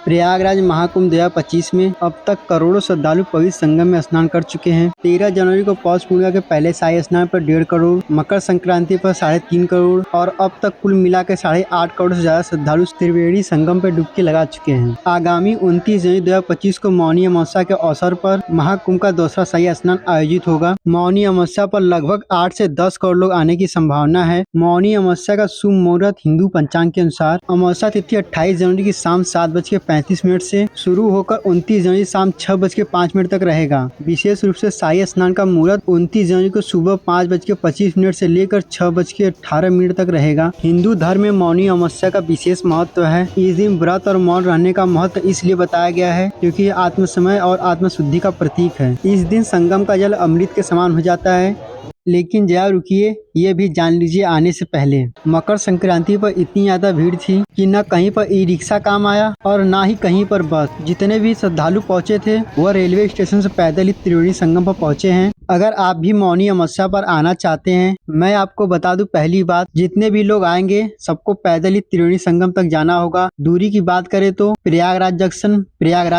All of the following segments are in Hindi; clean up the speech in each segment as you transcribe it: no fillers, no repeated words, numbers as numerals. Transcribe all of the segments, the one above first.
प्रयागराज महाकुंभ 2025 में अब तक करोड़ों श्रद्धालु पवित्र संगम में स्नान कर चुके हैं। 13 जनवरी को पौष पूर्णिमा के पहले शाही स्नान पर 1.5 करोड़, मकर संक्रांति पर 3.5 करोड़ और अब तक कुल मिला के 8.5 करोड़ से ज्यादा श्रद्धालु त्रिवेणी संगम पर डुबकी लगा चुके हैं। आगामी 29 जनवरी 2025 को मौनी अमावस्या के अवसर पर महाकुंभ का दूसरा शाही स्नान आयोजित होगा। मौनी अमावस्या पर लगभग 8 से 10 करोड़ लोग आने की संभावना है। मौनी अमावस्या का शुभ मुहूर्त हिंदू पंचांग के अनुसार अमावस्या तिथि 28 जनवरी की शाम 7:35 से शुरू होकर 29 जनवरी शाम 6:05 तक रहेगा। विशेष रूप से शाही स्नान का मुहूर्त 29 जनवरी को सुबह 5:25 से लेकर 6:18 तक रहेगा। हिंदू धर्म में मौनी अमावस्या का विशेष महत्व है। इस दिन व्रत और मौन रहने का महत्व इसलिए बताया गया है क्योंकि ये आत्मसमय और आत्मशुद्धि का प्रतीक है। इस दिन संगम का जल अमृत के समान हो जाता है। लेकिन जरा रुकिए, ये भी जान लीजिए आने से पहले मकर संक्रांति पर इतनी ज्यादा भीड़ थी कि न कहीं पर ई रिक्शा काम आया और ना ही कहीं पर बस। जितने भी श्रद्धालु पहुंचे थे वह रेलवे स्टेशन से पैदल ही त्रिवेणी संगम पर पहुंचे हैं। अगर आप भी मौनी अमावस्या पर आना चाहते हैं, मैं आपको बता दूं, पहली बात, जितने भी लोग आएंगे सबको पैदल ही त्रिवेणी संगम तक जाना होगा। दूरी की बात करें तो प्रयागराज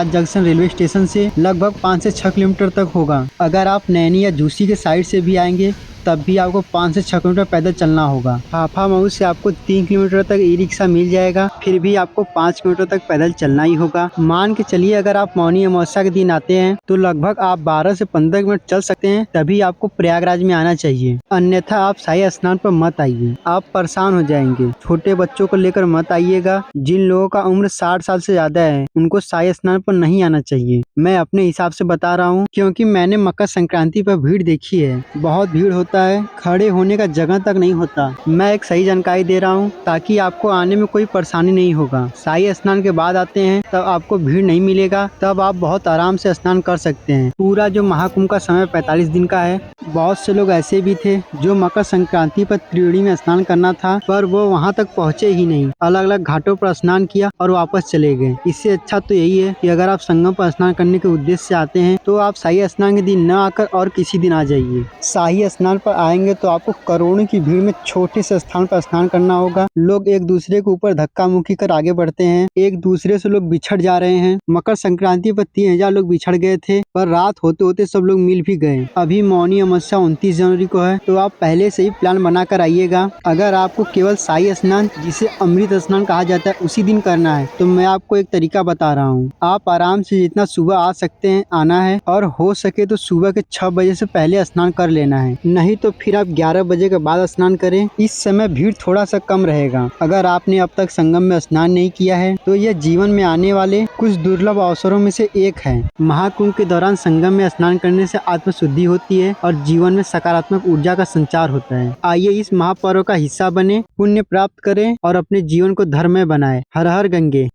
जंक्शन रेलवे स्टेशन से लगभग 5 से 6 किलोमीटर तक होगा। अगर आप नैनी या झूसी के साइड से भी आएंगे तब भी आपको 5 से 6 किलोमीटर पैदल चलना होगा। हाफा मऊ से आपको 3 किलोमीटर तक ई रिक्शा मिल जाएगा, फिर भी आपको 5 किलोमीटर तक पैदल चलना ही होगा। मान के चलिए अगर आप मौनी अमावस्या के दिन आते हैं तो लगभग आप 12 से 15 मिनट चल सकते हैं, तभी आपको प्रयागराज में आना चाहिए। अन्यथा आप शाही स्नान पर मत आइए, आप परेशान हो जाएंगे। छोटे बच्चों को लेकर मत आइएगा। जिन लोगों का उम्र 60 साल से ज्यादा है उनको शाही स्नान पर नहीं आना चाहिए। मैं अपने हिसाब से बता रहा हूँ क्योंकि मैंने मकर संक्रांति पर भीड़ देखी है। बहुत भीड़ होता है, खड़े होने का जगह तक नहीं होता। मैं एक सही जानकारी दे रहा हूँ ताकि आपको आने में कोई परेशानी नहीं होगा। शाही स्नान के बाद आते हैं तब आपको भीड़ नहीं मिलेगा, तब आप बहुत आराम से स्नान कर सकते हैं। पूरा जो महाकुंभ का समय 45 दिन का है। बहुत से लोग ऐसे भी थे जो मकर संक्रांति पर त्रिवेणी में स्नान करना था पर वो वहाँ तक पहुँचे ही नहीं, अलग अलग घाटों पर स्नान किया और वापस चले गए। इससे अच्छा तो यही है कि अगर आप संगम पर स्नान करने के उद्देश्य से आते हैं तो आप शाही स्नान के दिन न आकर और किसी दिन आ जाइए। शाही स्नान पर आएंगे तो आपको करोड़ों की भीड़ में छोटे से स्थान पर स्नान करना होगा। लोग एक दूसरे के ऊपर धक्का मुक्की कर आगे बढ़ते हैं, एक दूसरे से लोग बिछड़ जा रहे हैं। मकर संक्रांति पर 3000 लोग बिछड़ गए थे पर रात होते होते सब लोग मिल भी गए। अभी मौनी अमावस्या 29 जनवरी को है तो आप पहले से ही प्लान बना कर आइएगा। अगर आपको केवल शाही स्नान, जिसे अमृत स्नान कहा जाता है, उसी दिन करना है तो मैं आपको एक तरीका बता रहा हूँ। आप आराम से जितना सुबह आ सकते हैं आना है और हो सके तो सुबह के 6 बजे से पहले स्नान कर लेना है, नहीं तो फिर आप 11 बजे के बाद स्नान करें। इस समय भीड़ थोड़ा सा कम रहेगा। अगर आपने अब तक संगम में स्नान नहीं किया है तो यह जीवन में आने वाले कुछ दुर्लभ अवसरों में से एक है। महाकुंभ के दौरान संगम में स्नान करने से आत्मशुद्धि होती है और जीवन में सकारात्मक ऊर्जा का संचार होता है। आइए इस महापर्व का हिस्सा बने, पुण्य प्राप्त करें और अपने जीवन को धर्ममय बनाएं। हर हर गंगे।